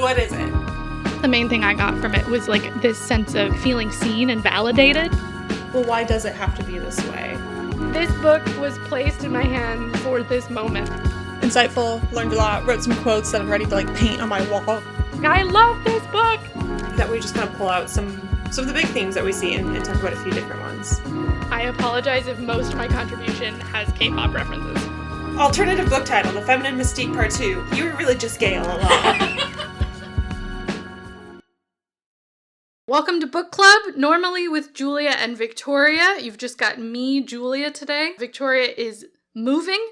What is it? The main thing I got from it was like this sense of feeling seen and validated. Well, why does it have to be this way? This book was placed in my hand for this moment. Insightful, learned a lot, wrote some quotes that I'm ready to paint on my wall. I love this book! That we just kind of pull out some of the big themes that we see and talk about a few different ones. I apologize if most of my contribution has K-pop references. Alternative book title, The Feminine Mystique Part 2. You were really just gay all along. Welcome to Book Club, normally with Julia and Victoria. You've just got me, Julia, today. Victoria is moving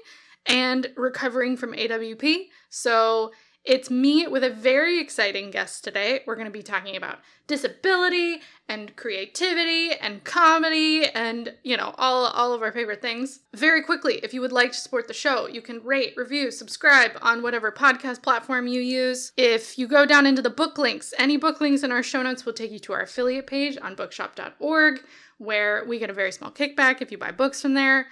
and recovering from AWP, so it's me with a very exciting guest today. We're going to be talking about disability and creativity and comedy and, all of our favorite things. Very quickly, if you would like to support the show, you can rate, review, subscribe on whatever podcast platform you use. If you go down into the book links, any book links in our show notes will take you to our affiliate page on bookshop.org, where we get a very small kickback if you buy books from there.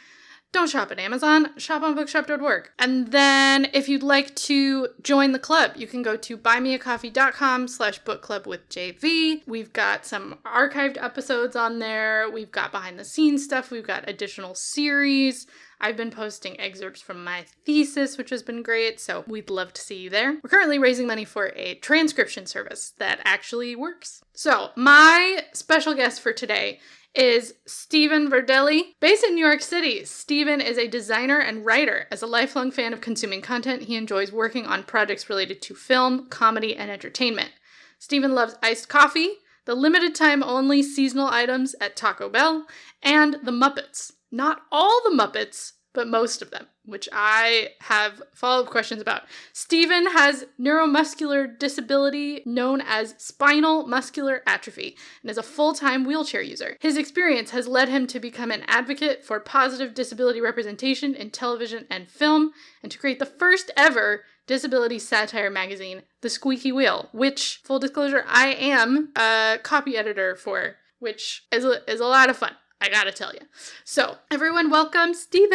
Don't shop at Amazon, shop on bookshop.org. And then if you'd like to join the club, you can go to buymeacoffee.com/bookclubwithjv. We've got some archived episodes on there. We've got behind the scenes stuff. We've got additional series. I've been posting excerpts from my thesis, which has been great, so we'd love to see you there. We're currently raising money for a transcription service that actually works. So my special guest for today is Steven Verdile. Based in New York City, Steven is a designer and writer. As a lifelong fan of consuming content, he enjoys working on projects related to film, comedy, and entertainment. Steven loves iced coffee, the limited time only seasonal items at Taco Bell, and the Muppets. Not all the Muppets, but most of them, which I have follow-up questions about. Steven has neuromuscular disability known as spinal muscular atrophy and is a full-time wheelchair user. His experience has led him to become an advocate for positive disability representation in television and film, and to create the first ever disability satire magazine, The Squeaky Wheel, which, full disclosure, I am a copy editor for, which is a lot of fun. I gotta tell you. So, everyone, welcome Steven!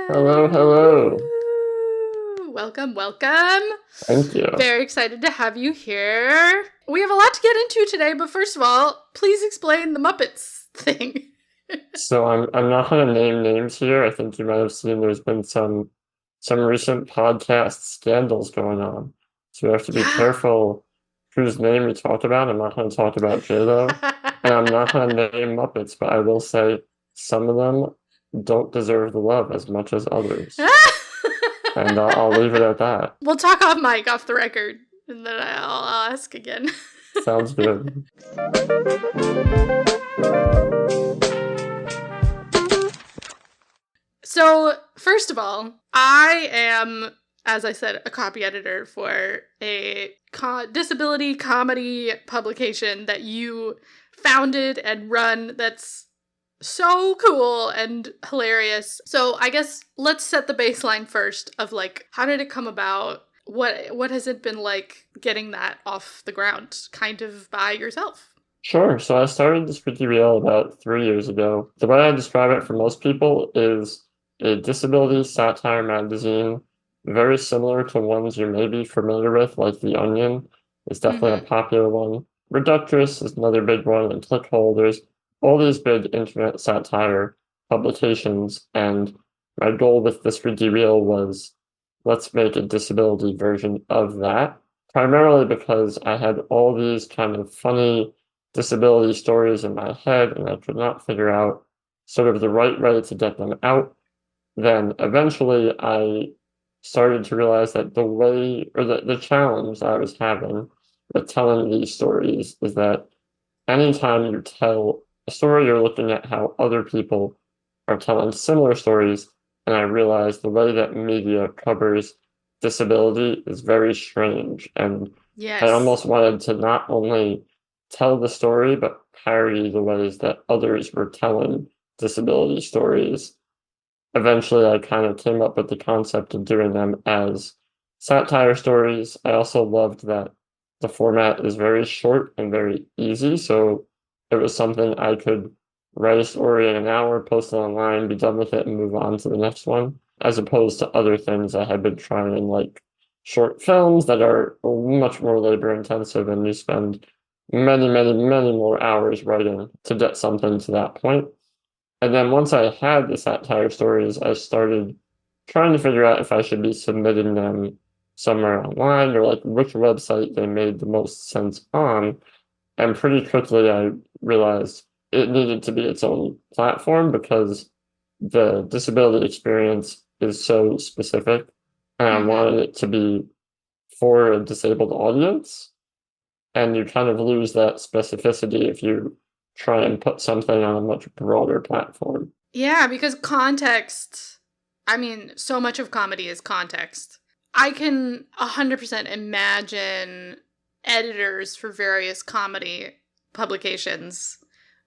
Hello. Welcome. Thank you. Very excited to have you here. We have a lot to get into today, but first of all, please explain the Muppets thing. So I'm not going to name names here. I think you might have seen there's been some recent podcast scandals going on. So we have to be careful whose name we talk about. I'm not going to talk about J-Lo. And I'm not going to name Muppets, but I will say some of them don't deserve the love as much as others. And I'll leave it at that. We'll talk off mic, off the record, and then I'll ask again. Sounds good. So, first of all, I am, as I said, a copy editor for a disability comedy publication that you founded and run that's so cool and hilarious. So I guess let's set the baseline first of how did it come about? What has it been like getting that off the ground kind of by yourself? Sure. So I started the Squeaky Wheel about 3 years ago. The way I describe it for most people is a disability satire magazine, very similar to ones you may be familiar with, like The Onion. It's definitely a popular one. Reductress is another big one, and Clickhole. There's all these big internet satire publications, and my goal with the Squeaky Wheel was, let's make a disability version of that, primarily because I had all these kind of funny disability stories in my head, and I could not figure out sort of the right way to get them out. Then eventually I started to realize that the way, or the challenge I was having with telling these stories is that anytime you tell a story, you're looking at how other people are telling similar stories, and I realized the way that media covers disability is very strange, and Yes. I almost wanted to not only tell the story, but parody the ways that others were telling disability stories. Eventually, I kind of came up with the concept of doing them as satire stories. I also loved that the format is very short and very easy, so it was something I could write a story in an hour, post it online, be done with it, and move on to the next one, as opposed to other things I had been trying, like short films that are much more labor intensive, and you spend many, many, many more hours writing to get something to that point. And then once I had the satire stories, I started trying to figure out if I should be submitting them somewhere online or like which website they made the most sense on. And pretty quickly I realized it needed to be its own platform because the disability experience is so specific, and I wanted it to be for a disabled audience. And you kind of lose that specificity if you try and put something on a much broader platform. Yeah, because context, I mean, so much of comedy is context. I can 100% imagine editors for various comedy publications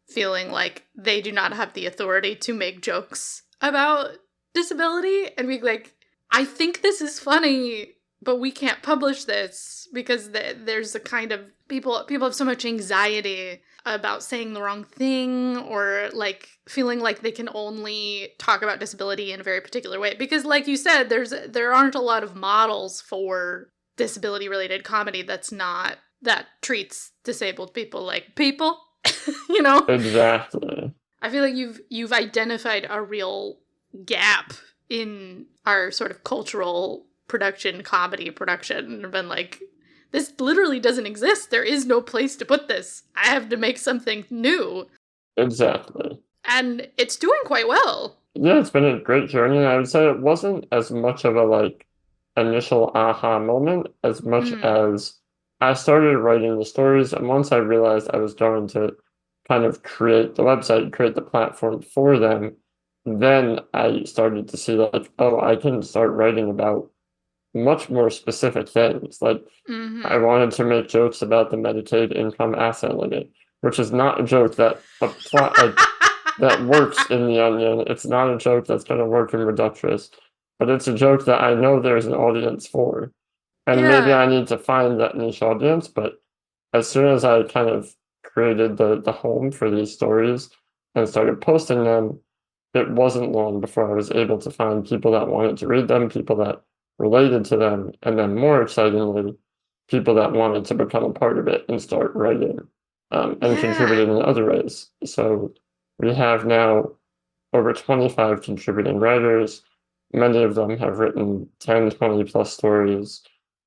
feeling like they do not have the authority to make jokes about disability and be like, I think this is funny, but we can't publish this because there's a kind of people have so much anxiety about saying the wrong thing or like feeling like they can only talk about disability in a very particular way because like you said there aren't a lot of models for disability related comedy that treats disabled people like people. You know? Exactly. I feel like you've identified a real gap in our sort of cultural production, comedy production, and been like, this literally doesn't exist. There is no place to put this. I have to make something new. Exactly. And it's doing quite well. Yeah, it's been a great journey. I would say it wasn't as much of a like initial aha moment as much as I started writing the stories, and once I realized I was going to kind of create the website, create the platform for them, then I started to see like, oh, I can start writing about much more specific things. Like I wanted to make jokes about the Medicaid income asset limit, which is not a joke that like that works in The Onion. It's not a joke that's going to work in Reductress, but it's a joke that I know there's an audience for. And maybe Yeah. I need to find that niche audience, but as soon as I kind of created the home for these stories and started posting them, it wasn't long before I was able to find people that wanted to read them, people that related to them, and then more excitingly, people that wanted to become a part of it and start writing and Yeah. contributing in other ways. So we have now over 25 contributing writers. Many of them have written 10, 20 plus stories.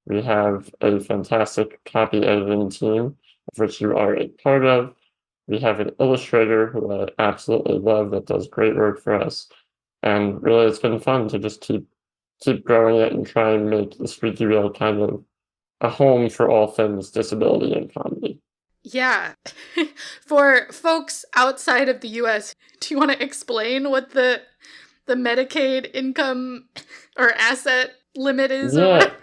We have a fantastic copy editing team, of which you are a part of. We have an illustrator who I absolutely love that does great work for us. And really, it's been fun to just keep growing it and try and make the Squeaky Wheel kind of a home for all things disability and comedy. Yeah. For folks outside of the US, do you want to explain what the Medicaid income or asset limit is or Yeah, whatever?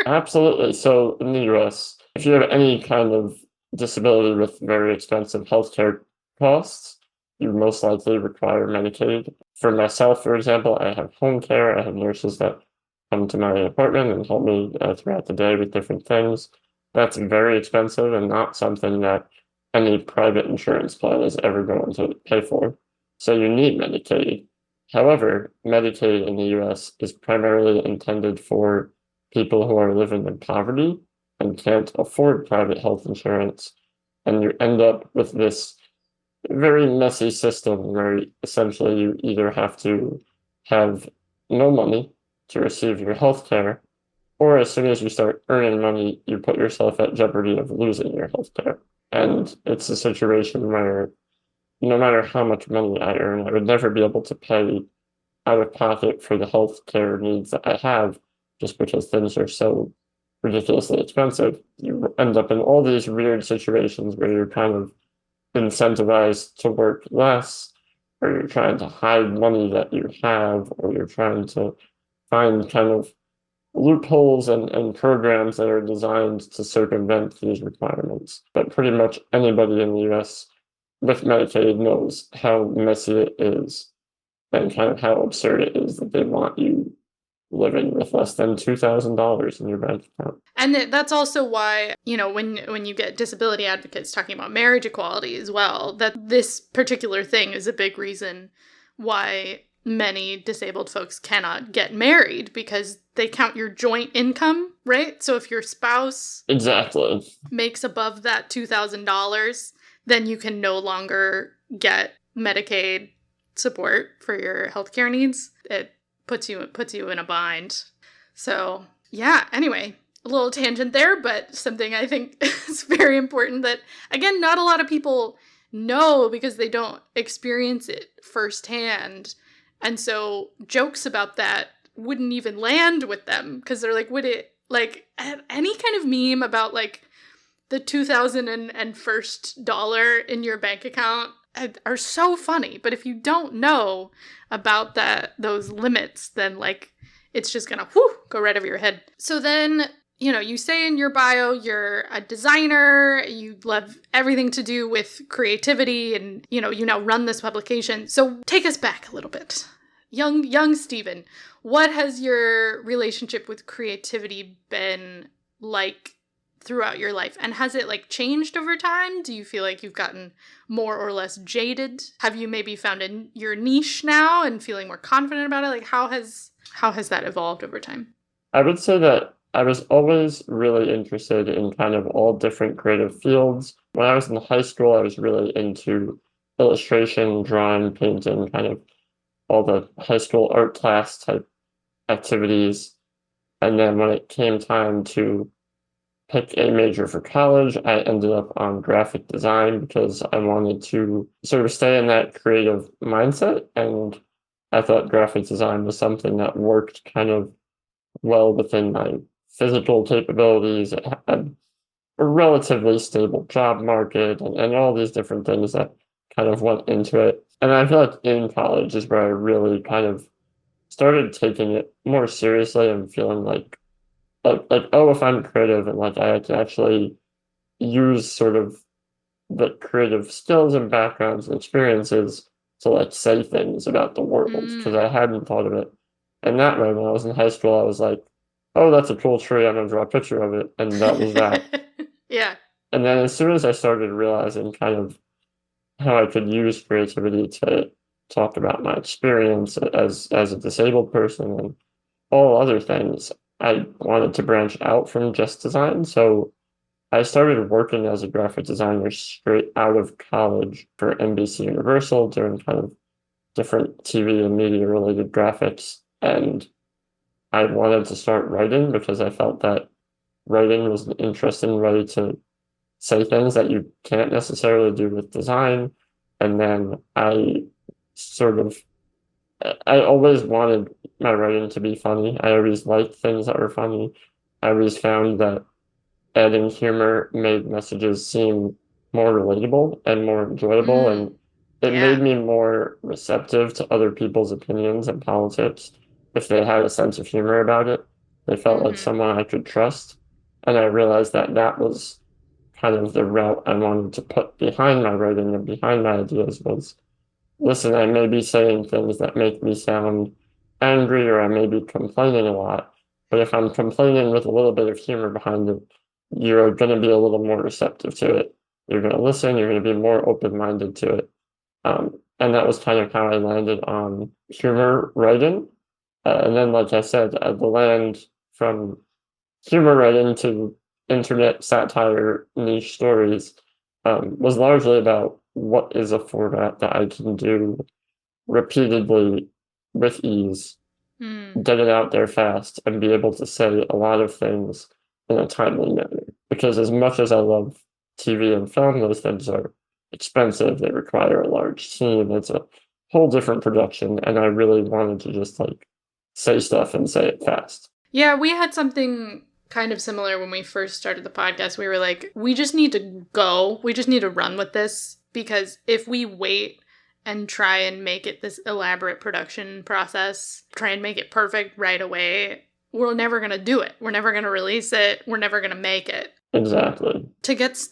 absolutely. So in the US, if you have any kind of disability with very expensive healthcare costs, you most likely require Medicaid. For myself, for example, I have home care. I have nurses that come to my apartment and help me throughout the day with different things. That's very expensive and not something that any private insurance plan is ever going to pay for. So you need Medicaid. However, Medicaid in the US is primarily intended for people who are living in poverty and can't afford private health insurance. And you end up with this very messy system where essentially you either have to have no money to receive your health care, or as soon as you start earning money, you put yourself at jeopardy of losing your health care. And it's a situation where no matter how much money I earn, I would never be able to pay out of pocket for the health care needs that I have just because things are so ridiculously expensive. You end up in all these weird situations where you're kind of incentivized to work less, or you're trying to hide money that you have, or you're trying to find kind of loopholes and programs that are designed to circumvent these requirements. But pretty much anybody in the US with Medicaid knows how messy it is and kind of how absurd it is that they want you living with less than $2,000 in your bank account. And that's also why, you know, when you get disability advocates talking about marriage equality as well, that this particular thing is a big reason why many disabled folks cannot get married because they count your joint income, right? So if your spouse Exactly. makes above that $2,000, then you can no longer get Medicaid support for your healthcare needs. It puts you in a bind. So, yeah, anyway, a little tangent there, but something I think is very important that, again, not a lot of people know because they don't experience it firsthand. And so jokes about that wouldn't even land with them because they're like, would it, like, any kind of meme about, like, the 2001st dollar in your bank account are so funny. But if you don't know about those limits, then, like, it's just gonna go right over your head. So then, you say in your bio you're a designer, you love everything to do with creativity, and, you now run this publication. So take us back a little bit. Young Steven, what has your relationship with creativity been like throughout your life? And has it, like, changed over time? Do you feel like you've gotten more or less jaded? Have you maybe found your niche now and feeling more confident about it? Like, how has that evolved over time? I would say that I was always really interested in kind of all different creative fields. When I was in high school, I was really into illustration, drawing, painting, kind of all the high school art class type activities. And then when it came time to pick a major for college, I ended up on graphic design because I wanted to sort of stay in that creative mindset. And I thought graphic design was something that worked kind of well within my physical capabilities. It had a relatively stable job market and all these different things that kind of went into it. And I feel like in college is where I really kind of started taking it more seriously and feeling like oh, if I'm creative and, like, I can actually use sort of the creative skills and backgrounds and experiences to, like, say things about the world, because I hadn't thought of it in that way. When I was in high school, I was like, oh, that's a cool tree, I'm gonna draw a picture of it, and that was that. Yeah. And then as soon as I started realizing kind of how I could use creativity to talk about my experience as a disabled person and all other things, I wanted to branch out from just design. So I started working as a graphic designer straight out of college for NBC Universal, doing kind of different TV and media related graphics. And I wanted to start writing because I felt that writing was an interesting way to say things that you can't necessarily do with design. And then I always wanted my writing to be funny. I always liked things that were funny. I always found that adding humor made messages seem more relatable and more enjoyable, and it made me more receptive to other people's opinions and politics if they had a sense of humor about it. They felt like someone I could trust, and I realized that that was kind of the route I wanted to put behind my writing and behind my ideas was, listen, I may be saying things that make me sound angry or I may be complaining a lot, but if I'm complaining with a little bit of humor behind it, you're going to be a little more receptive to it. You're going to listen, you're going to be more open-minded to it. And that was kind of how I landed on humor writing. And then, like I said, the land from humor writing to internet satire niche stories was largely about what is a format that I can do repeatedly with ease, get it out there fast, and be able to say a lot of things in a timely manner. Because as much as I love TV and film, those things are expensive. They require a large team. It's a whole different production, and I really wanted to just, like, say stuff and say it fast. Yeah, we had something kind of similar when we first started the podcast. We were like, we just need to go. We just need to run with this, because if we wait and try and make it this elaborate production process, try and make it perfect right away, we're never going to do it. We're never going to release it. We're never going to make it. Exactly.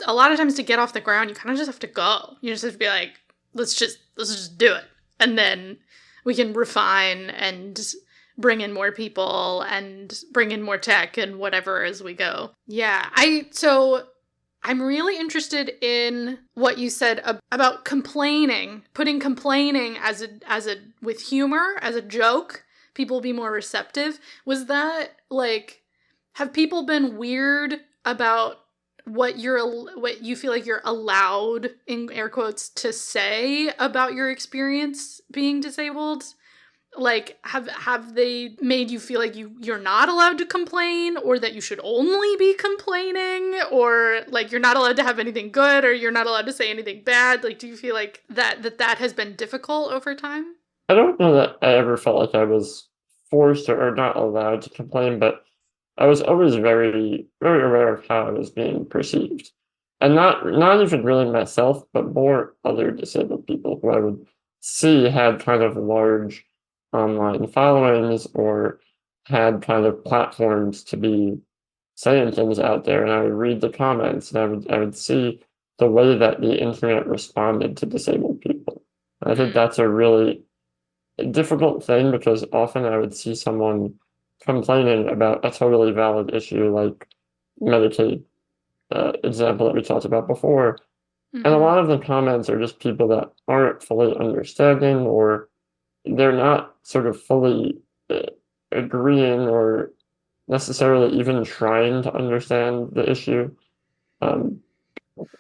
A lot of times to get off the ground, you kind of just have to go. You just have to be like, let's just do it. And then we can refine and bring in more people and bring in more tech and whatever as we go. Yeah. So I'm really interested in what you said about complaining, putting complaining as a with humor, as a joke, people will be more receptive. Was that like, have people been weird about what you feel like you're allowed, in air quotes, to say about your experience being disabled? Like, have they made you feel like you're not allowed to complain, or that you should only be complaining, or like you're not allowed to have anything good, or you're not allowed to say anything bad? Like, do you feel like that has been difficult over time? I don't know that I ever felt like I was forced or not allowed to complain, but I was always very, very aware of how I was being perceived. And not even really myself, but more other disabled people who I would see had kind of large online followings or had kind of platforms to be saying things out there. And I would read the comments and I would see the way that the internet responded to disabled people. I think that's a really difficult thing because often I would see someone complaining about a totally valid issue like Medicaid, example that we talked about before. And a lot of the comments are just people that aren't fully understanding, or they're not sort of fully agreeing or necessarily even trying to understand the issue. Um,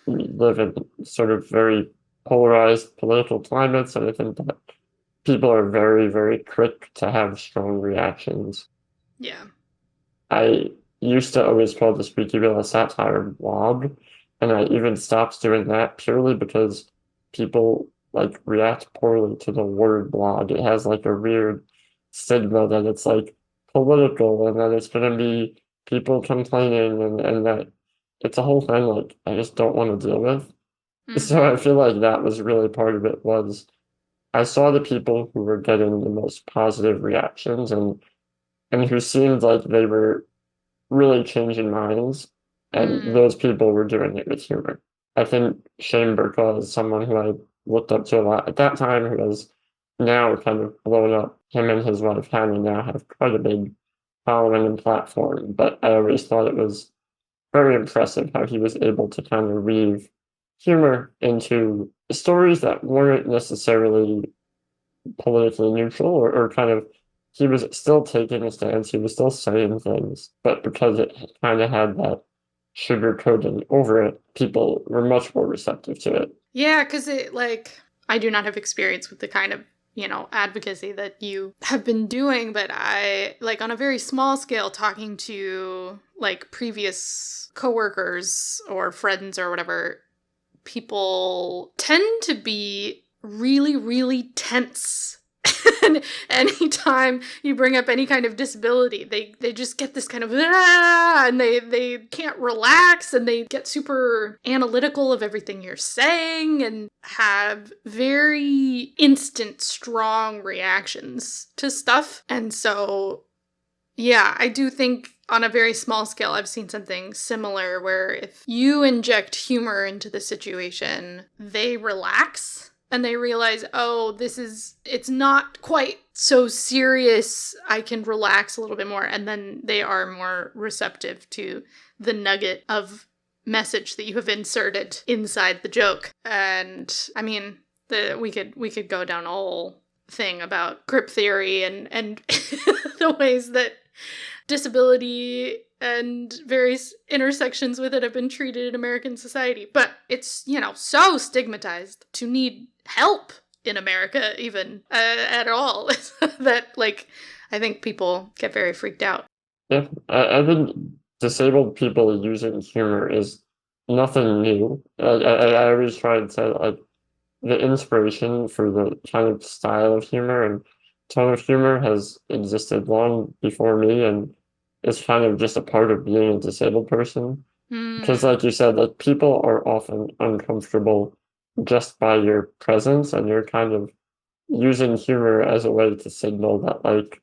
we live in sort of very polarized political climates, and I think that people are very, very quick to have strong reactions. Yeah. I used to always call the Squeaky Wheel a satire blog, and I even stopped doing that purely because people like react poorly to the word blog. It has like a weird stigma that it's like political and that it's gonna be people complaining and that it's a whole thing like I just don't want to deal with. So I feel like that was really part of it was I saw the people who were getting the most positive reactions and who seemed like they were really changing minds, and those people were doing it with humor. I think Shane Burkle is someone who I looked up to a lot at that time, who has now kind of blown up. Him and his wife Hannah now have quite a big following and platform, but I always thought it was very impressive how he was able to kind of weave humor into stories that weren't necessarily politically neutral or kind of he was still taking a stance, he was still saying things, but because it kind of had that sugar coating over it, people were much more receptive to it. Yeah, because it, like, I do not have experience with the kind of, advocacy that you have been doing, but I, like, on a very small scale, talking to, like, previous coworkers or friends or whatever, people tend to be really, really tense. And anytime you bring up any kind of disability, they just get this kind of and they can't relax, and they get super analytical of everything you're saying and have very instant, strong reactions to stuff. And so, yeah, I do think on a very small scale, I've seen something similar where if you inject humor into the situation, they relax. And they realize, oh, it's not quite so serious. I can relax a little bit more. And then they are more receptive to the nugget of message that you have inserted inside the joke. And I mean, we could go down a whole thing about grip theory and the ways that disability and various intersections with it have been treated in American society. But it's, so stigmatized to need help in America even at all that, like, I think people get very freaked out. Yeah, I think disabled people using humor is nothing new. I always try and say, like, the inspiration for the kind of style of humor and tone of humor has existed long before me, and it's kind of just a part of being a disabled person. Because like you said, like people are often uncomfortable just by your presence, and you're kind of using humor as a way to signal that like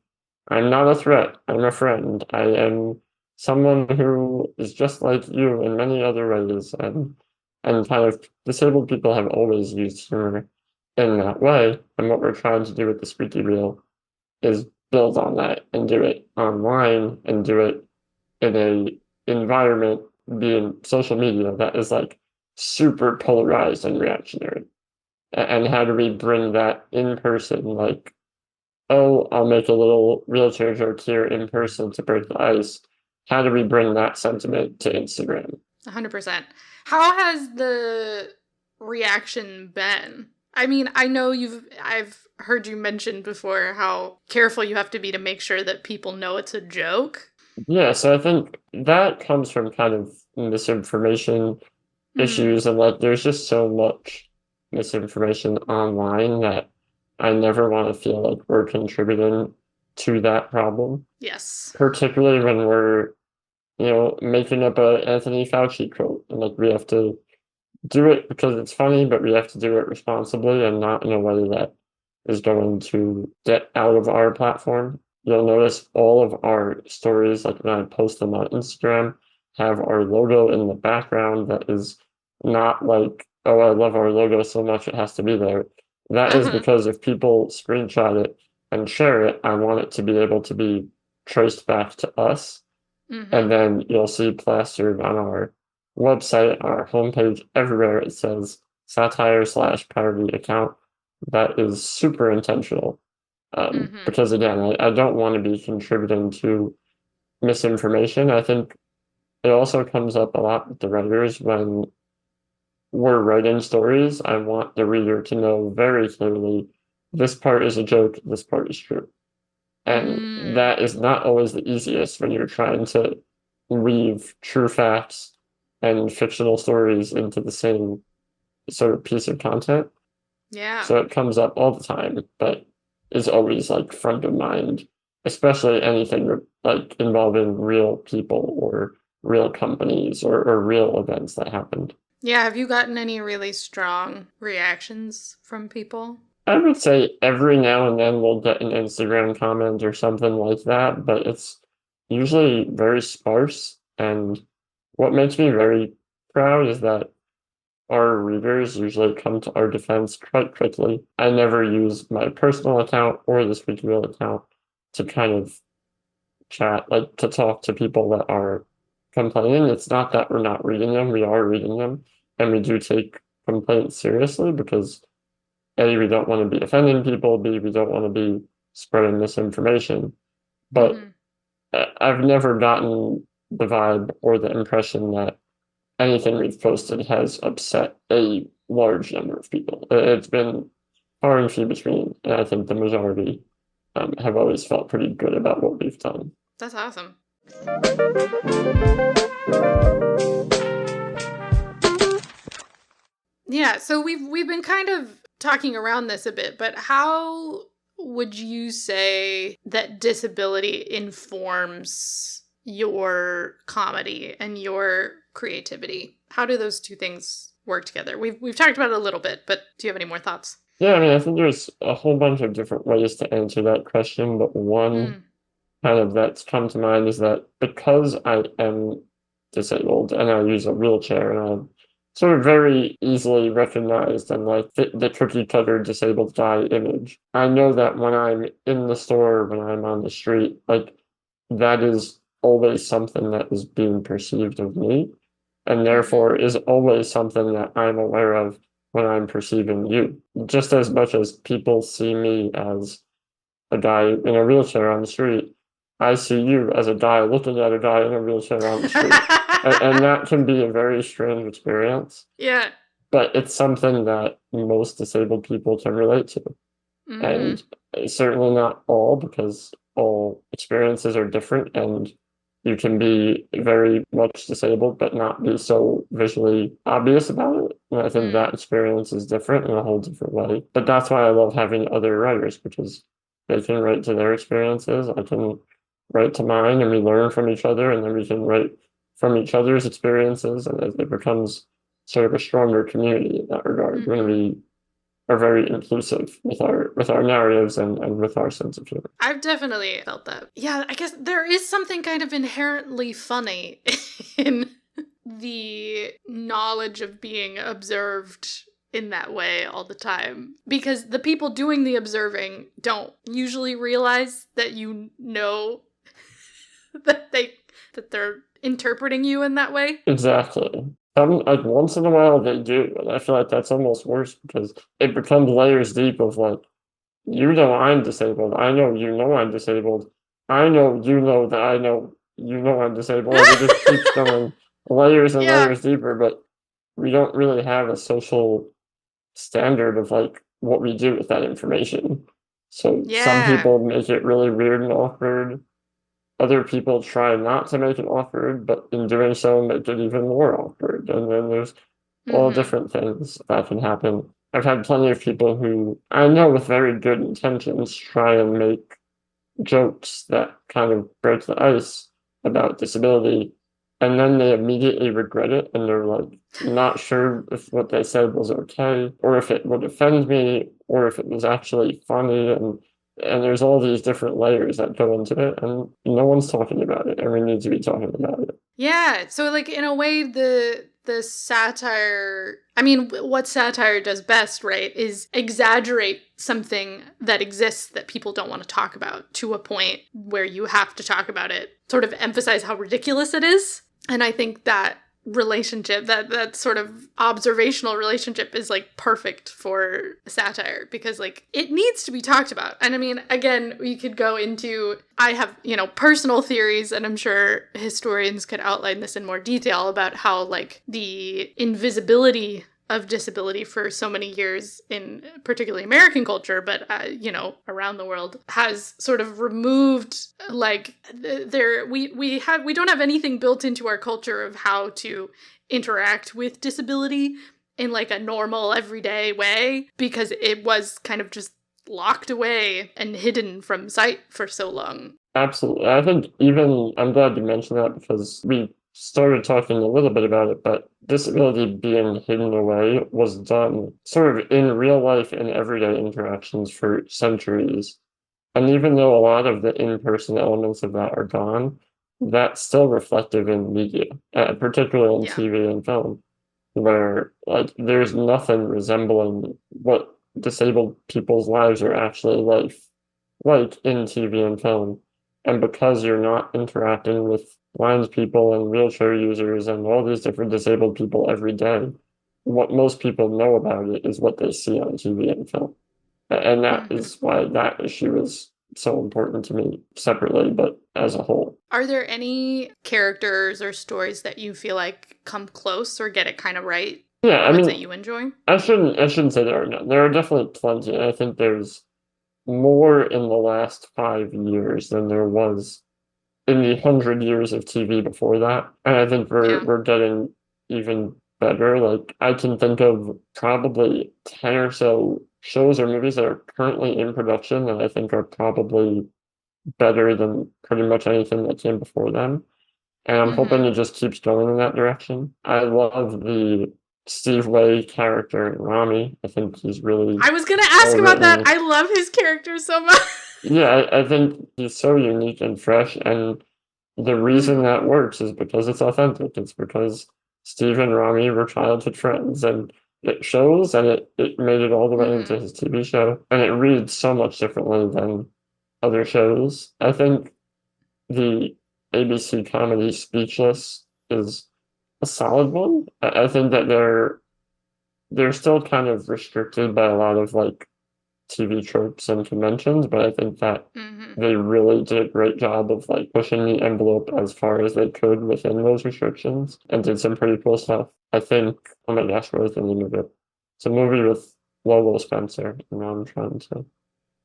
I'm not a threat, I'm a friend, I am someone who is just like you in many other ways, and kind of disabled people have always used humor in that way. And what we're trying to do with the Squeaky Wheel is build on that and do it online and do it in a environment being social media that is like super polarized and reactionary. And how do we bring that in person? Like, oh, I'll make a little wheelchair joke here in person to break the ice. How do we bring that sentiment to Instagram? 100%. How has the reaction been? I mean, I know I've heard you mention before how careful you have to be to make sure that people know it's a joke. Yeah, so I think that comes from kind of misinformation Mm, issues, and like there's just so much misinformation online that I never want to feel like we're contributing to that problem, yes. particularly when we're, making up a Anthony Fauci quote, and like we have to do it because it's funny, but we have to do it responsibly and not in a way that is going to get out of our platform. You'll notice all of our stories, like when I post them on Instagram, have our logo in the background that is not like, oh, I love our logo so much it has to be there. That is Uh-huh. because if people screenshot it and share it, I want it to be able to be traced back to us. And Mm-hmm. then you'll see plastered on our website, our homepage, everywhere it says satire/parody account. That is super intentional. Mm-hmm. Because again, I don't want to be contributing to misinformation. I think it also comes up a lot with the writers when we're writing stories. I want the reader to know very clearly this part is a joke, this part is true. And Mm. that is not always the easiest when you're trying to weave true facts and fictional stories into the same sort of piece of content. Yeah. So it comes up all the time, but is always like front of mind, especially anything like involving real people or real companies or real events that happened. Yeah, have you gotten any really strong reactions from people? I would say every now and then we'll get an Instagram comment or something like that, but it's usually very sparse. And what makes me very proud is that our readers usually come to our defense quite quickly. I never use my personal account or the Squeaky Wheel account to kind of chat, like to talk to people that are complaining. It's not that we're not reading them, we are reading them, and we do take complaints seriously because A, we don't want to be offending people, B, we don't want to be spreading misinformation. But Mm-hmm. I've never gotten the vibe or the impression that anything we've posted has upset a large number of people. It's been far and few between, and I think the majority have always felt pretty good about what we've done. That's awesome. Yeah, so we've been kind of talking around this a bit, but how would you say that disability informs your comedy and your creativity? How do those two things work together? We've talked about it a little bit, but do you have any more thoughts? Yeah, I mean, I think there's a whole bunch of different ways to answer that question, but one Mm, kind of that's come to mind is that because I am disabled and I use a wheelchair and I'm sort of very easily recognized and like the cookie cutter disabled guy image, I know that when I'm in the store, when I'm on the street, like that is always something that is being perceived of me and mm-hmm. therefore is always something that I'm aware of when I'm perceiving you. Just as much as people see me as a guy in a wheelchair on the street, I see you as a guy looking at a guy in a wheelchair on the street. And that can be a very strange experience, Yeah. but it's something that most disabled people can relate to. Mm-hmm. And certainly not all, because all experiences are different and you can be very much disabled but not be so visually obvious about it. And I think Mm. that experience is different in a whole different way. But that's why I love having other writers because they can write to their experiences. I can write to mine and we learn from each other and then we can write from each other's experiences and it becomes sort of a stronger community in that regard when Mm-hmm. we are very inclusive with our narratives and with our sense of humor. I've definitely felt that. Yeah, I guess there is something kind of inherently funny in the knowledge of being observed in that way all the time. Because the people doing the observing don't usually realize that you know that they're interpreting you in that way. Exactly. Like once in a while they do, and I feel like that's almost worse because it becomes layers deep of like, you know I'm disabled. I know you know I'm disabled. I know you know that I know you know I'm disabled. And it just keeps going layers and Yeah. layers deeper, but we don't really have a social standard of like what we do with that information. So some Yeah. people make it really weird and awkward. Other people try not to make it awkward, but in doing so make it even more awkward. And then there's all Mm-hmm. different things that can happen. I've had plenty of people who I know with very good intentions try and make jokes that kind of break the ice about disability, and then they immediately regret it and they're like not sure if what they said was okay or if it would offend me or if it was actually funny, and there's all these different layers that go into it and no one's talking about it and we need to be talking about it. Yeah, so like in a way the satire, I mean what satire does best, right, is exaggerate something that exists that people don't want to talk about to a point where you have to talk about it, sort of emphasize how ridiculous it is. And I think that relationship, that sort of observational relationship is like perfect for satire because like it needs to be talked about. And I mean, again, we could go into, I have, personal theories, and I'm sure historians could outline this in more detail about how like the invisibility of disability for so many years in particularly American culture, but around the world, has sort of removed like we don't have anything built into our culture of how to interact with disability in like a normal everyday way because it was kind of just locked away and hidden from sight for so long. Absolutely. I think even I'm glad you mentioned that because we started talking a little bit about it, but disability being hidden away was done sort of in real life and everyday interactions for centuries. And even though a lot of the in-person elements of that are gone, that's still reflective in media, particularly in Yeah. TV and film, where like there's nothing resembling what disabled people's lives are actually like in TV and film. And because you're not interacting with blind people and wheelchair users and all these different disabled people every day, what most people know about it is what they see on TV and film. And that Mm-hmm. is why that issue is so important to me separately, but as a whole. Are there any characters or stories that you feel like come close or get it kind of right? Yeah, I Ones that mean, you enjoy? I shouldn't say there are none. There are definitely plenty, and I think there's more in the last 5 years than there was in the 100 years of TV before that. And I think we're Yeah. we're getting even better. Like I can think of probably 10 or so shows or movies that are currently in production that I think are probably better than pretty much anything that came before them. And I'm hoping Mm-hmm. it just keeps going in that direction. I love the Steve Way character in Rami. I think he's really I was gonna well ask about that. written. I love his character so much. Yeah, I think he's so unique and fresh, and the reason Mm-hmm. that works is because it's authentic. It's because Steve and Rami were childhood friends, and it shows, and it made it all the way into Mm-hmm. his TV show, and it reads so much differently than other shows. I think the ABC comedy Speechless is a solid one. I think that they're still kind of restricted by a lot of like TV tropes and conventions, but I think that Mm-hmm. they really did a great job of like pushing the envelope as far as they could within those restrictions and did some pretty cool stuff. I think, oh my gosh, what is the name of it? It's a movie with Lolo Spencer, and now I'm trying to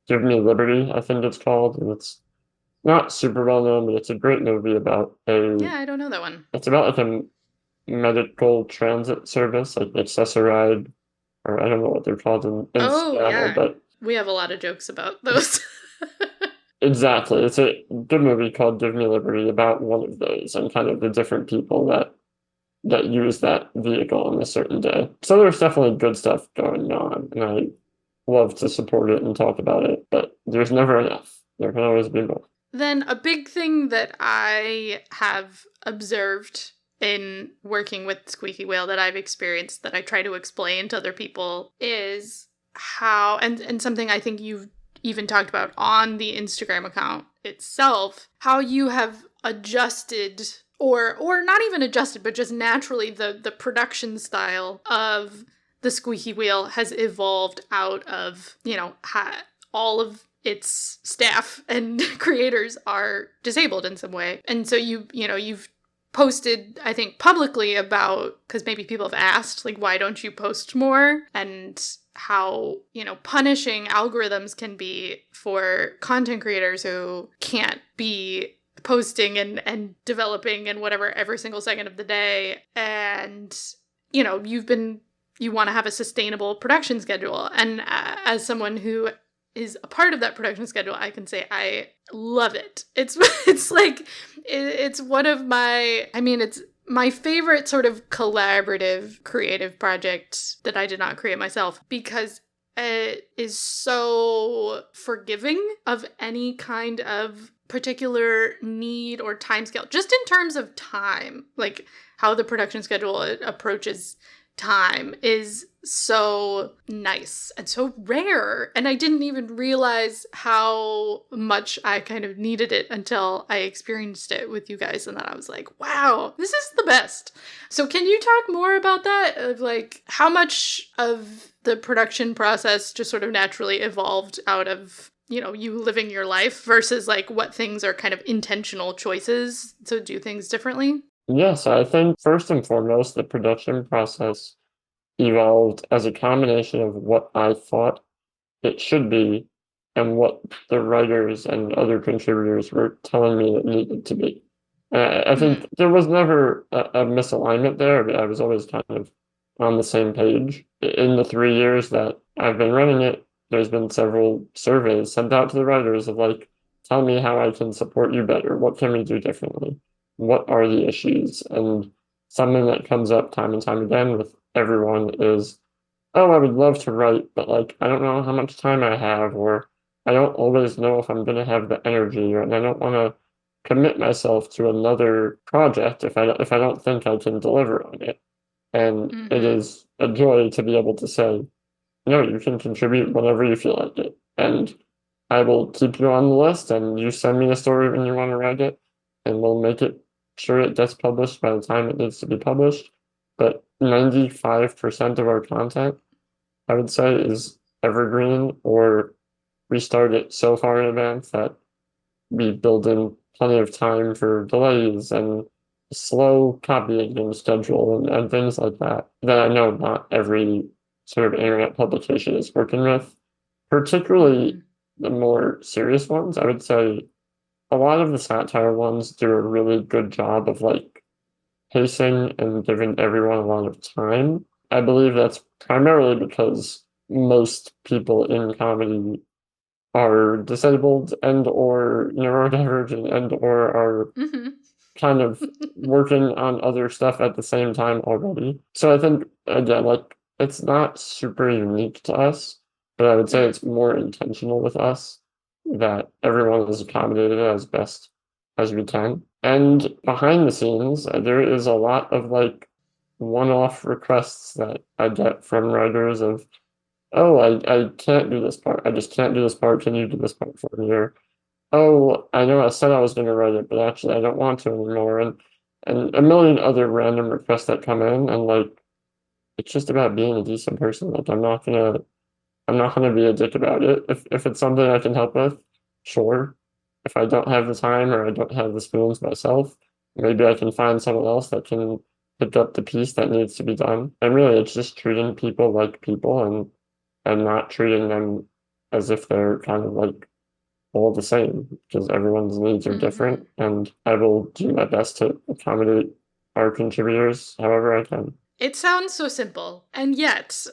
Give Me Liberty, I think it's called, and it's not super well known, but it's a great movie about Yeah, I don't know that one. it's about like a medical transit service, like Accessoride, or I don't know what they're called in Oh, Seattle, yeah. but We have a lot of jokes about those. exactly. It's a good movie called Give Me Liberty about one of those and kind of the different people that use that vehicle on a certain day. So there's definitely good stuff going on, and I love to support it and talk about it, but there's never enough. There can always be more. Then a big thing that I have observed in working with Squeaky Whale that I've experienced that I try to explain to other people is how, and something I think you've even talked about on the Instagram account itself, how you have adjusted or not even adjusted, but just naturally the production style of the Squeaky Wheel has evolved out of, all of its staff and creators are disabled in some way. And so you've posted, I think, publicly about, because maybe people have asked, like, why don't you post more? And how, punishing algorithms can be for content creators who can't be posting and developing and whatever every single second of the day. And, you want to have a sustainable production schedule. And as someone who is a part of that production schedule, I can say I love it. It's one of it's my favorite sort of collaborative creative project that I did not create myself, because it is so forgiving of any kind of particular need or time scale, just in terms of time, like how the production schedule approaches time is so nice and so rare. And I didn't even realize how much I kind of needed it until I experienced it with you guys. And then I was like, wow, this is the best. So can you talk more about that? Of like how much of the production process just sort of naturally evolved out of, you living your life versus like what things are kind of intentional choices to do things differently? Yes, I think first and foremost, the production process evolved as a combination of what I thought it should be and what the writers and other contributors were telling me it needed to be. I think there was never a misalignment there. I was always kind of on the same page. In the 3 years that I've been running it, there's been several surveys sent out to the writers of like, tell me how I can support you better. What can we do differently? What are the issues? And something that comes up time and time again with everyone is, oh, I would love to write, but like, I don't know how much time I have, or I don't always know if I'm going to have the energy, and I don't want to commit myself to another project if I don't think I can deliver on it. And it is a joy to be able to say, no, you can contribute whenever you feel like it. And I will keep you on the list, and you send me a story when you want to write it, and we'll make it sure it gets published by the time it needs to be published. But 95% of our content, I would say, is evergreen, or we start it so far in advance that we build in plenty of time for delays and slow copying schedule and things like that I know not every sort of internet publication is working with. Particularly the more serious ones, I would say a lot of the satire ones do a really good job of like pacing and giving everyone a lot of time. I believe that's primarily because most people in comedy are disabled and or neurodivergent and or are kind of working on other stuff at the same time already. So I think, again, like, it's not super unique to us, but I would say it's more intentional with us that everyone is accommodated as best as we can. And behind the scenes, there is a lot of like one-off requests that I get from writers of, oh, I can't do this part. I just can't do this part. Can you do this part for me? Or, oh, I know I said I was going to write it, but actually I don't want to anymore. And a million other random requests that come in, and like, it's just about being a decent person. Like, I'm not gonna be a dick about it. If it's something I can help with, sure. If I don't have the time or I don't have the spoons myself, maybe I can find someone else that can pick up the piece that needs to be done. And really, it's just treating people like people and not treating them as if they're kind of like all the same, because everyone's needs are different. And I will do my best to accommodate our contributors however I can. It sounds so simple, and yet,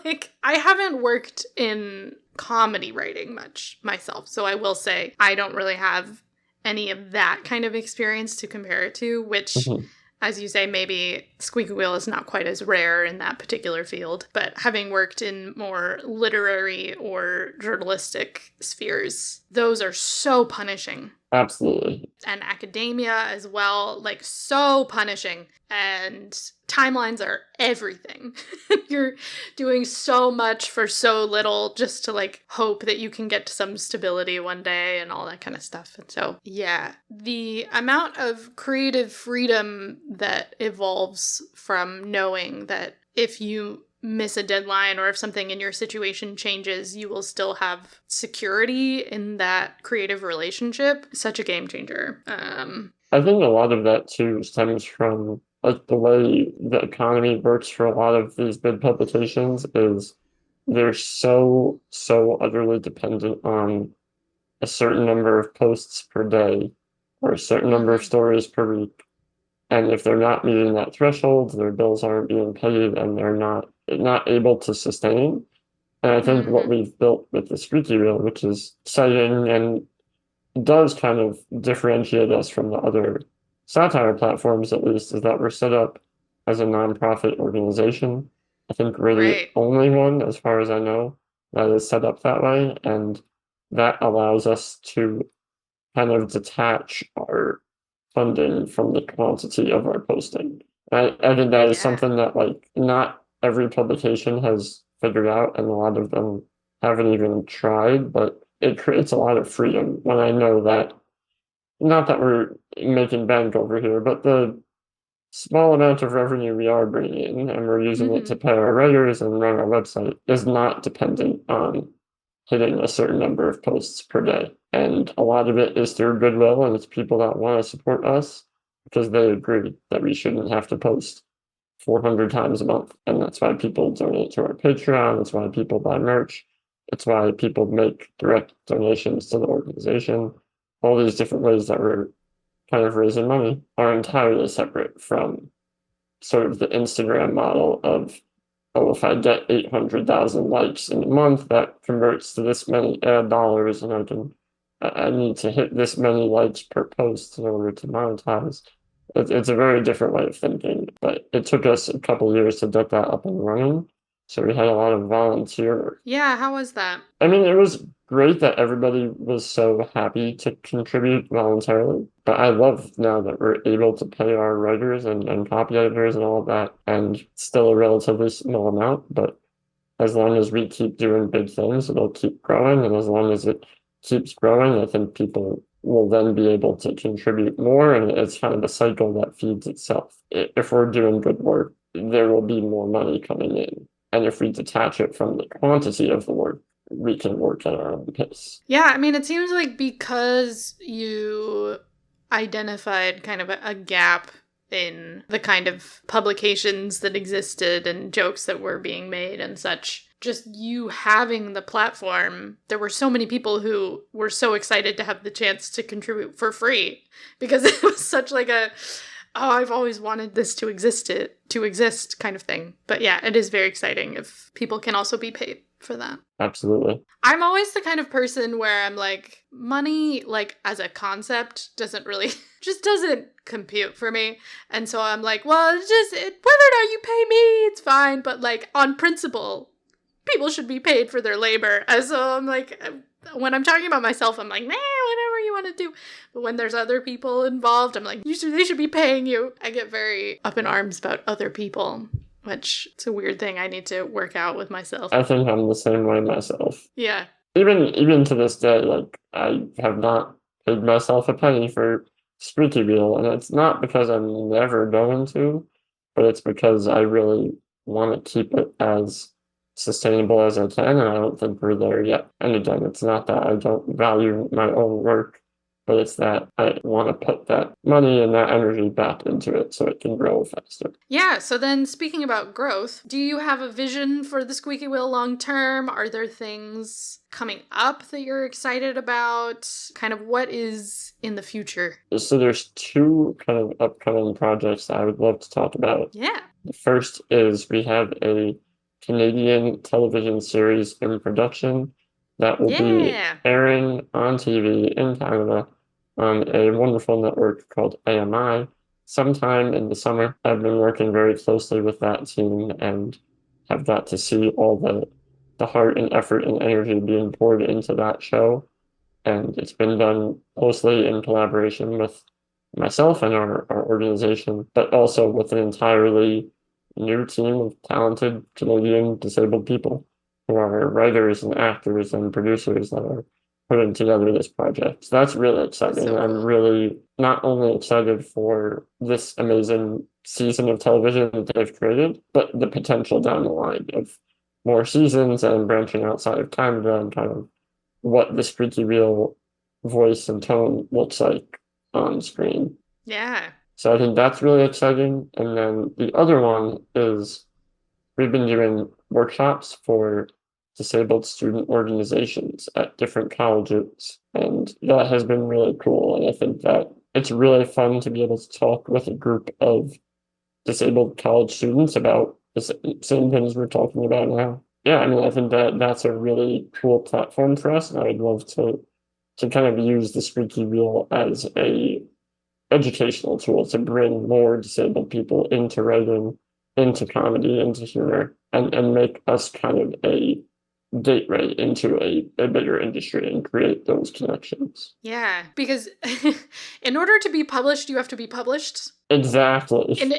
like, I haven't worked in comedy writing much myself, so I will say I don't really have any of that kind of experience to compare it to, which, as you say, maybe Squeaky Wheel is not quite as rare in that particular field, but having worked in more literary or journalistic spheres, those are so punishing. Absolutely. And academia as well, like so punishing. And timelines are everything. You're doing so much for so little just to like hope that you can get to some stability one day and all that kind of stuff. And so, yeah, the amount of creative freedom that evolves from knowing that if you miss a deadline or if something in your situation changes, you will still have security in that creative relationship. Such a game changer. I think a lot of that too stems from like the way the economy works for a lot of these big publications is they're so utterly dependent on a certain number of posts per day or a certain number of stories per week. And if they're not meeting that threshold, their bills aren't being paid and they're not able to sustain. And I think what we've built with the Squeaky Wheel, which is exciting and does kind of differentiate us from the other satire platforms, at least, is that we're set up as a nonprofit organization. I think we're the only one, as far as I know, that is set up that way. And that allows us to kind of detach our funding from the quantity of our posting. I think that is something that like not every publication has figured out, and a lot of them haven't even tried, but it creates a lot of freedom when I know that, not that we're making bank over here, but the small amount of revenue we are bringing in and we're using it to pay our writers and run our website is not dependent on hitting a certain number of posts per day. And a lot of it is through goodwill, and it's people that want to support us because they agree that we shouldn't have to post 400 times a month. And that's why people donate to our Patreon. That's why people buy merch. It's why people make direct donations to the organization. All these different ways that we're kind of raising money are entirely separate from sort of the Instagram model of, oh, if I get 800,000 likes in a month, that converts to this many ad dollars, and I need to hit this many likes per post in order to monetize. It's a very different way of thinking, but it took us a couple years to get that up and running. So we had a lot of volunteer. Yeah, how was that? I mean, it was great that everybody was so happy to contribute voluntarily. But I love now that we're able to pay our writers and copy editors and all of that, and still a relatively small amount. But as long as we keep doing big things, it'll keep growing. And as long as it keeps growing, I think people will then be able to contribute more. And it's kind of a cycle that feeds itself. If we're doing good work, there will be more money coming in. And if we detach it from the quantity of the work, we can work at our own pace. Yeah, I mean, it seems like because you identified kind of a gap in the kind of publications that existed and jokes that were being made and such, just you having the platform, there were so many people who were so excited to have the chance to contribute for free because it was such like a, oh, I've always wanted this to exist kind of thing. But yeah, it is very exciting if people can also be paid for that. Absolutely. I'm always the kind of person where I'm like, money, like as a concept, doesn't really, just doesn't compute for me. And so I'm like, well, whether or not you pay me, it's fine. But like on principle, people should be paid for their labor. And so I'm like, when I'm talking about myself, I'm like, nah, whatever you want to do. But when there's other people involved, I'm like, they should be paying you. I get very up in arms about other people, which it's a weird thing I need to work out with myself. I think I'm the same way myself. Yeah. Even to this day, like I have not paid myself a penny for Squeaky Wheel, and it's not because I'm never going to, but it's because I really want to keep it as sustainable as I can, and I don't think we're there yet. And again, it's not that I don't value my own work, but it's that I want to put that money and that energy back into it so it can grow faster. Yeah, so then speaking about growth, do you have a vision for the Squeaky Wheel long term? Are there things coming up that you're excited about? Kind of what is in the future? So there's two kind of upcoming projects that I would love to talk about. Yeah. The first is we have a Canadian television series in production that will be airing on TV in Canada on a wonderful network called AMI sometime in the summer. I've been working very closely with that team and have got to see all the heart and effort and energy being poured into that show. and it's been done closely in collaboration with myself and our organization, but also with an entirely new team of talented Canadian disabled people who are writers and actors and producers that are putting together this project. So that's really exciting. So I'm cool. really not only excited for this amazing season of television that they've created, but the potential down the line of more seasons and branching outside of Canada and kind of what the Squeaky Wheel voice and tone looks like on screen. Yeah. So I think that's really exciting. And then the other one is we've been doing workshops for disabled student organizations at different colleges. And that has been really cool. And I think that it's really fun to be able to talk with a group of disabled college students about the same things we're talking about now. Yeah, I mean, I think that that's a really cool platform for us. And I'd love to kind of use the Squeaky Wheel as a educational tool to bring more disabled people into writing, into comedy, into humor, and make us kind of a gateway into a bigger industry and create those connections. Yeah. Because in order to be published, you have to be published. Exactly. And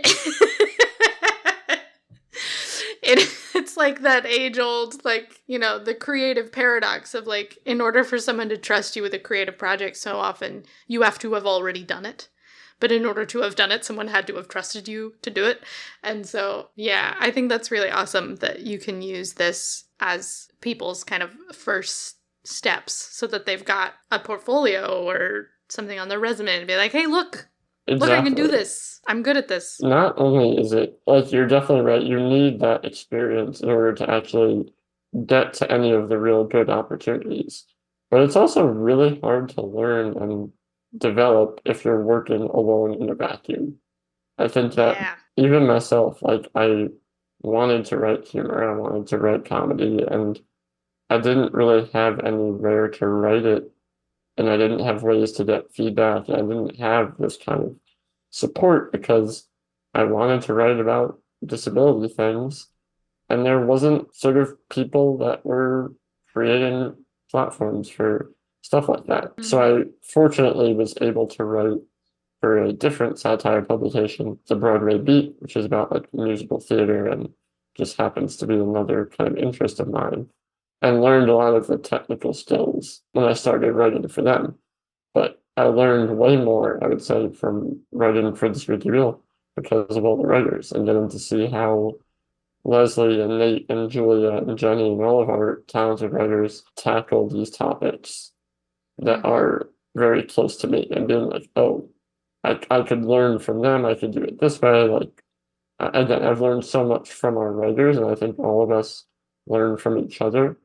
it's like that age-old, like, you know, the creative paradox of, like, in order for someone to trust you with a creative project, so often you have to have already done it. But in order to have done it, someone had to have trusted you to do it. And so, yeah, I think that's really awesome that you can use this as people's kind of first steps so that they've got a portfolio or something on their resume and be like, hey, look, I can do this. I'm good at this. Not only is it, like, you're definitely right, you need that experience in order to actually get to any of the real good opportunities. But it's also really hard to learn and develop if you're working alone in a vacuum. I think that even myself, like, I wanted to write humor, I wanted to write comedy, and I didn't really have anywhere to write it, and I didn't have ways to get feedback, and I didn't have this kind of support because I wanted to write about disability things, and there wasn't sort of people that were creating platforms for stuff like that. Mm-hmm. So I fortunately was able to write for a different satire publication, The Broadway Beat, which is about like musical theater and just happens to be another kind of interest of mine, and learned a lot of the technical skills when I started writing for them. But I learned way more, I would say, from writing for the Squeaky Wheel because of all the writers and getting to see how Leslie and Nate and Julia and Jenny and all of our talented writers tackle these topics that are very close to me and being like, oh, I could learn from them. I could do it this way. Like, again, I've learned so much from our writers, and I think all of us learn from each other.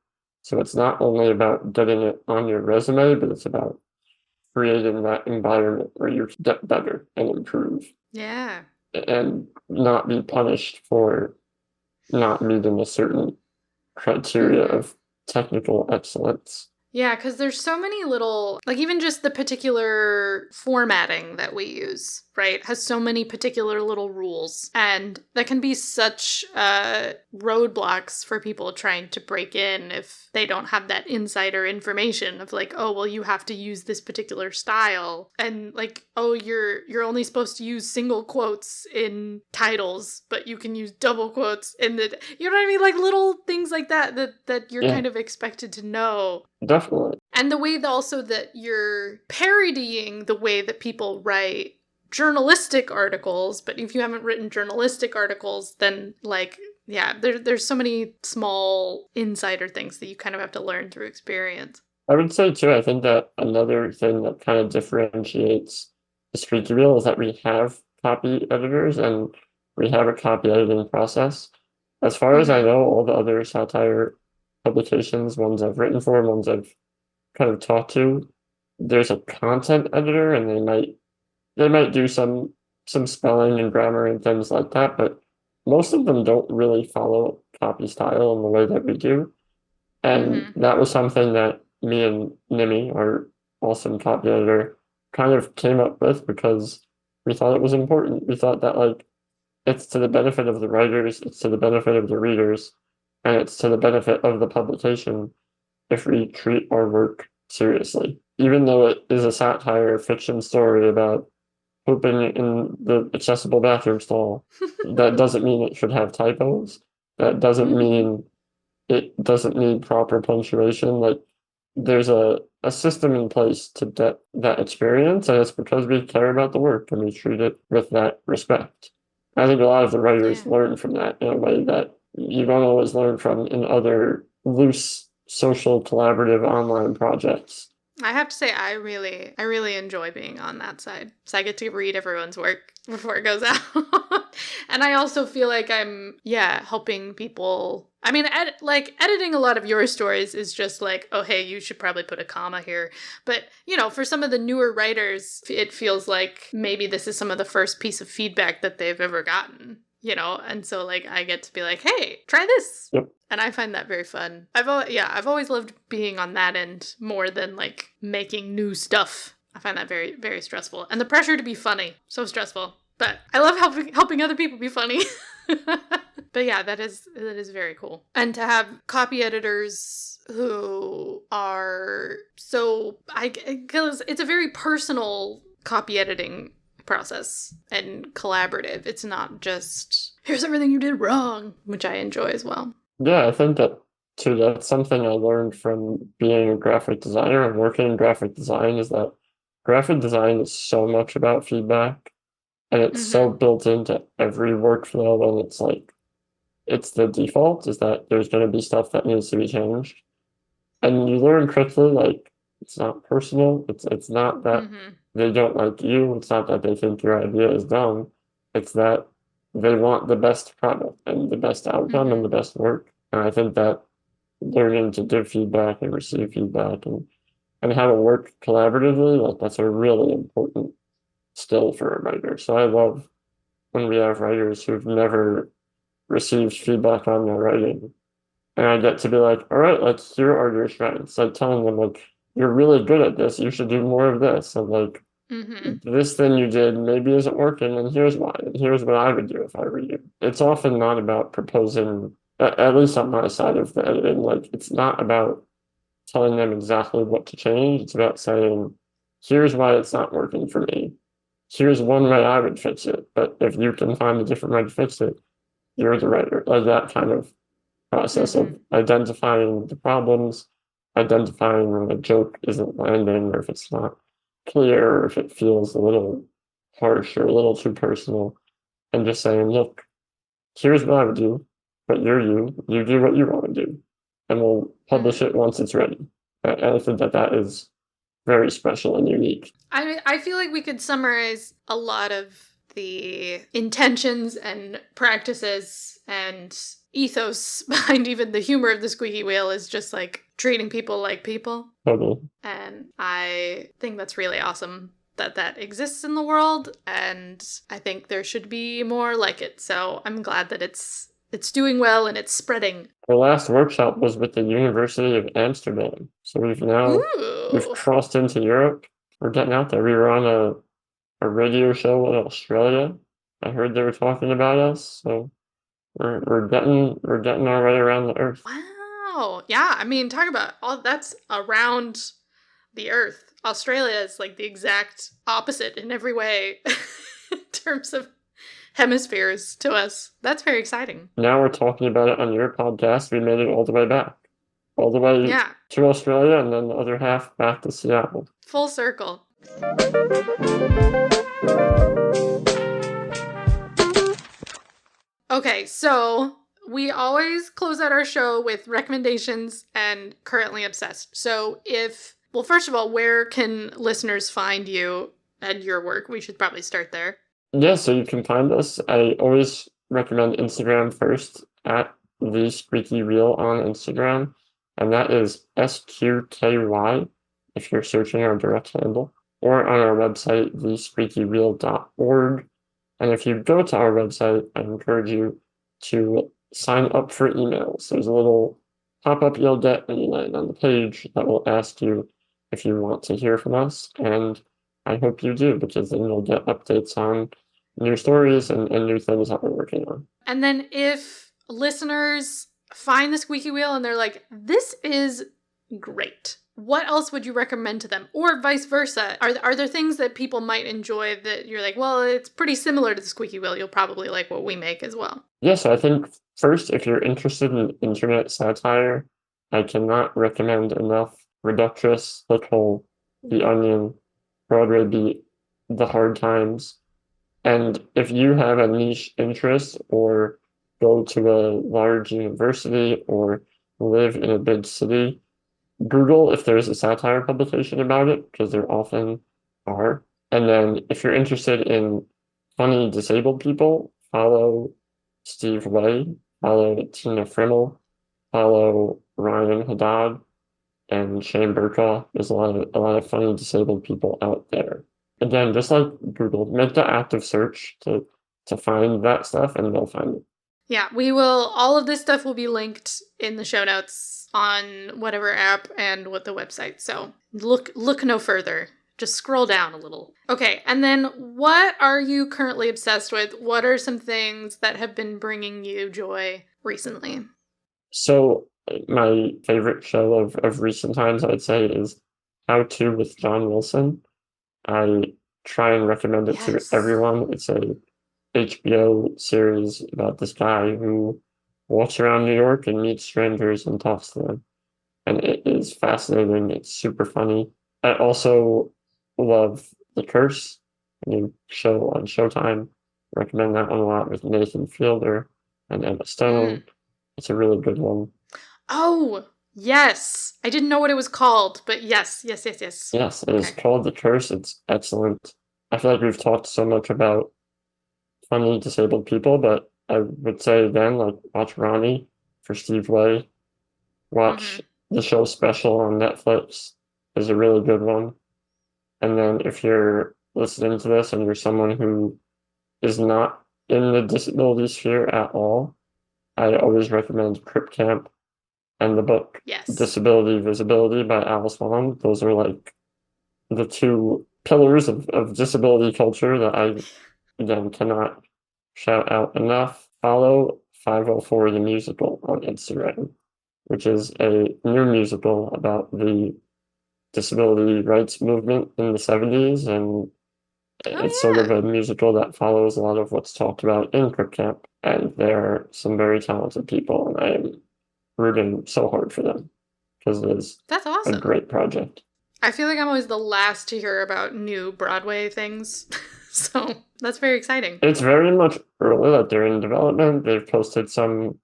So it's not only about getting it on your resume, but it's about creating that environment where you get better and improve. Yeah. And not be punished for not meeting a certain criteria of technical excellence. Yeah, because there's so many little, like even just the particular formatting that we use, right, has so many particular little rules. And that can be such roadblocks for people trying to break in if they don't have that insider information of like, oh, well, you have to use this particular style. And like, oh, you're only supposed to use single quotes in titles, but you can use double quotes in the, you know what I mean? Like little things like that you're kind of expected to know. Definitely. And the way that also that you're parodying the way that people write journalistic articles, but if you haven't written journalistic articles, then like, yeah, there's so many small insider things that you kind of have to learn through experience. I would say too, I think that another thing that kind of differentiates the Squeaky Wheel is that we have copy editors and we have a copy editing process. As far as I know, all the other satire publications, ones I've written for, ones I've kind of talked to, there's a content editor and they might do some spelling and grammar and things like that, but most of them don't really follow copy style in the way that we do. And that was something that me and Nimi, our awesome copy editor, kind of came up with because we thought it was important. We thought that like it's to the benefit of the writers, it's to the benefit of the readers, and it's to the benefit of the publication if we treat our work seriously. even though it is a satire fiction story about pooping in the accessible bathroom stall, that doesn't mean it should have typos. That doesn't mean it doesn't need proper punctuation. Like there's a system in place to that experience, and it's because we care about the work and we treat it with that respect. I think a lot of the writers Yeah. learn from that in a way that you don't always learn from in other loose social collaborative online projects. I have to say, I really enjoy being on that side. So I get to read everyone's work before it goes out. And I also feel like I'm, helping people. I mean, editing a lot of your stories is just like, oh, hey, you should probably put a comma here. But, for some of the newer writers, it feels like maybe this is some of the first piece of feedback that they've ever gotten. And so like I get to be like, hey, try this. Yep. And I find that very fun. I've always loved being on that end more than like making new stuff. I find that very, very stressful. And the pressure to be funny, so stressful. But I love helping other people be funny. But yeah, that is very cool. And to have copy editors who are because it's a very personal copy editing process and collaborative. It's not just, here's everything you did wrong, which I enjoy as well. Yeah, I think that too, that's something I learned from being a graphic designer and working in graphic design is that graphic design is so much about feedback and it's so built into every workflow and it's like it's the default is that there's going to be stuff that needs to be changed. And you learn quickly like it's not personal. It's not that they don't like you. It's not that they think your idea is dumb. It's that they want the best product and the best outcome and the best work. And I think that learning to give feedback and receive feedback and how to work collaboratively, like that's a really important skill for a writer. So I love when we have writers who've never received feedback on their writing. And I get to be like, all right, like here are your strengths. Like telling them like you're really good at this. You should do more of this. And like this thing you did maybe isn't working, and here's why. And here's what I would do if I were you. It's often not about proposing, at least on my side of the editing. Like it's not about telling them exactly what to change. It's about saying, here's why it's not working for me. Here's one way I would fix it. But if you can find a different way to fix it, you're the writer. Like that kind of process of identifying the problems, identifying when a joke isn't landing or if it's not clear or if it feels a little harsh or a little too personal, and just saying, look, here's what I would do, but you're you do what you want to do, and we'll publish it once it's ready. And I think that is very special and unique. I feel like we could summarize a lot of the intentions and practices and ethos behind even the humor of the Squeaky Wheel is just like treating people like people. Totally. And I think that's really awesome that exists in the world, and I think there should be more like it. So I'm glad that it's doing well and it's spreading. Our last workshop was with the University of Amsterdam. So we've crossed into Europe. We're getting out there. We were on a radio show in Australia. I heard they were talking about us, so we're getting our way around the earth. Wow. Yeah, I mean, talk about all that's around the earth. Australia is like the exact opposite in every way in terms of hemispheres to us. That's very exciting. Now we're talking about it on your podcast. We made it all the way back. All the way to Australia and then the other half back to Seattle. Full circle. Okay, so we always close out our show with recommendations and currently obsessed. So first of all, where can listeners find you and your work? We should probably start there. Yeah, so you can find us. I always recommend Instagram first, at the Squeaky Wheel on Instagram. And that is SQKY if you're searching our direct handle, or on our website, thesqueakywheel.org. And if you go to our website, I encourage you to sign up for emails. There's a little pop-up you'll get when you land on the page that will ask you if you want to hear from us. And I hope you do, because then you'll get updates on new stories and new things that we're working on. And then if listeners find the Squeaky Wheel and they're like, this is great, what else would you recommend to them? Or vice versa? Are there things that people might enjoy that you're like, well, it's pretty similar to the Squeaky Wheel. You'll probably like what we make as well. Yes, I think first, if you're interested in internet satire, I cannot recommend enough Reductress, Hole, The Onion, Broadway Beat, The Hard Times. And if you have a niche interest or go to a large university or live in a big city, Google if there's a satire publication about it, because there often are. And then if you're interested in funny disabled people, follow Steve Way, follow Tina Frimmel, follow Ryan Haddad, and Shane Burkaw. There's a lot of funny disabled people out there. Again, just like Google, make the active search to find that stuff, and they'll find it. Yeah, we will. All of this stuff will be linked in the show notes on whatever app and what the website. So look no further. Just scroll down a little. Okay, and then what are you currently obsessed with? What are some things that have been bringing you joy recently? So my favorite show of recent times, I'd say, is How To with John Wilson. I try and recommend it to everyone. It's a HBO series about this guy who walks around New York and meets strangers and talks to them. And it is fascinating. It's super funny. I also love The Curse, a new show on Showtime. Recommend that one a lot with Nathan Fielder and Emma Stone. It's a really good one. Oh, yes. I didn't know what it was called, but yes. Yes, it is called The Curse. It's excellent. I feel like we've talked so much about funny disabled people, but I would say again, like, watch Ronnie for Steve Way. Watch the show Special on Netflix is a really good one. And then if you're listening to this and you're someone who is not in the disability sphere at all, I always recommend Crip Camp and the book Disability Visibility by Alice Wong. Those are like the two pillars of disability culture that I, again, cannot shout out enough. Follow 504 the Musical on Instagram, which is a new musical about the disability rights movement in the 70s, and it's sort of a musical that follows a lot of what's talked about in Crip Camp, and they're some very talented people, and I am rooting so hard for them because it is a great project. I feel like I'm always the last to hear about new Broadway things, so that's very exciting. It's very much early, like they're in development. They've posted some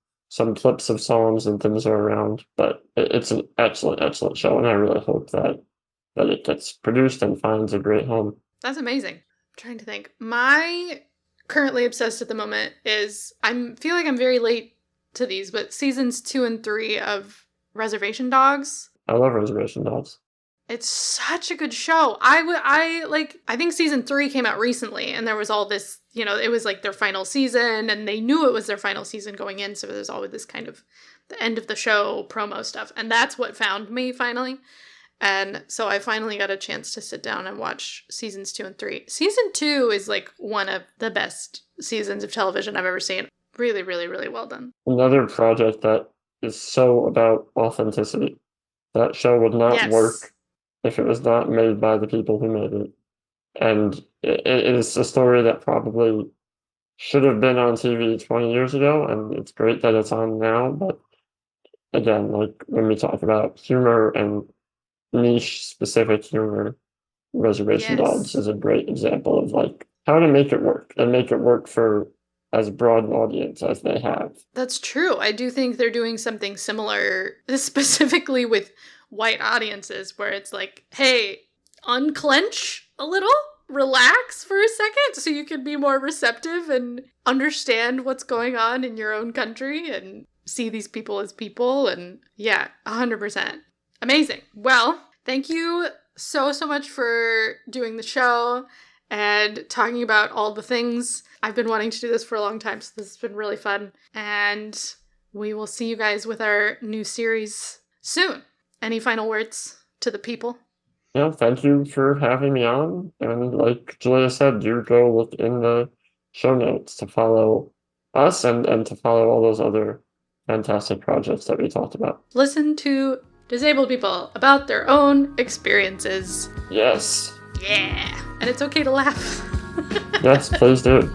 clips of songs and things are around, but it's an excellent show, and I really hope that it gets produced and finds a great home. That's amazing. I'm trying to think. My currently obsessed at the moment is, I feel like I'm very late to these, but seasons 2 and 3 of Reservation Dogs. I love Reservation Dogs. It's such a good show. I think season 3 came out recently, and there was all this, it was like their final season, and they knew it was their final season going in, so there's always this kind of the end of the show promo stuff, and that's what found me finally. And so I finally got a chance to sit down and watch seasons 2 and 3. Season 2 is like one of the best seasons of television I've ever seen. Really, really, really well done. Another project that is so about authenticity. That show would not work if it was not made by the people who made it. And it is a story that probably should have been on TV 20 years ago, and it's great that it's on now. But again, like when we talk about humor and niche specific humor, Reservation Dogs is a great example of like how to make it work and make it work for as broad an audience as they have. That's true. I do think they're doing something similar, specifically with white audiences, where it's like, hey, unclench a little, relax for a second so you can be more receptive and understand what's going on in your own country and see these people as people. And 100%. Amazing. Well, thank you so much for doing the show and talking about all the things. I've been wanting to do this for a long time, so this has been really fun. And we will see you guys with our new series soon. Any final words to the people? Yeah, thank you for having me on. And like Julia said, do go look in the show notes to follow us and to follow all those other fantastic projects that we talked about. Listen to disabled people about their own experiences. Yes. Yeah. And it's okay to laugh. Yes, please do.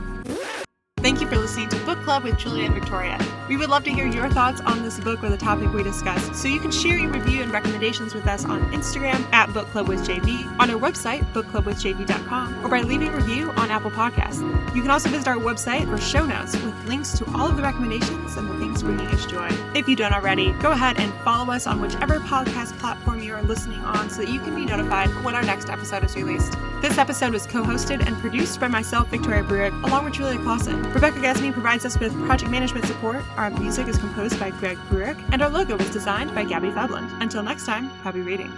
Thank you for listening to Book Club with Julia and Victoria. We would love to hear your thoughts on this book or the topic we discussed, so you can share your review and recommendations with us on Instagram at BookClubWithJV, on our website, bookclubwithjv.com, or by leaving a review on Apple Podcasts. You can also visit our website for show notes with links to all of the recommendations and the things bringing us joy. If you don't already, go ahead and follow us on whichever podcast platform you are listening on so that you can be notified when our next episode is released. This episode was co-hosted and produced by myself, Victoria Bruick, along with Julia Clausen. Rebecca Gasme provides us with project management support. Our music is composed by Greg Bruick, and our logo was designed by Gabby Fabland. Until next time, happy reading.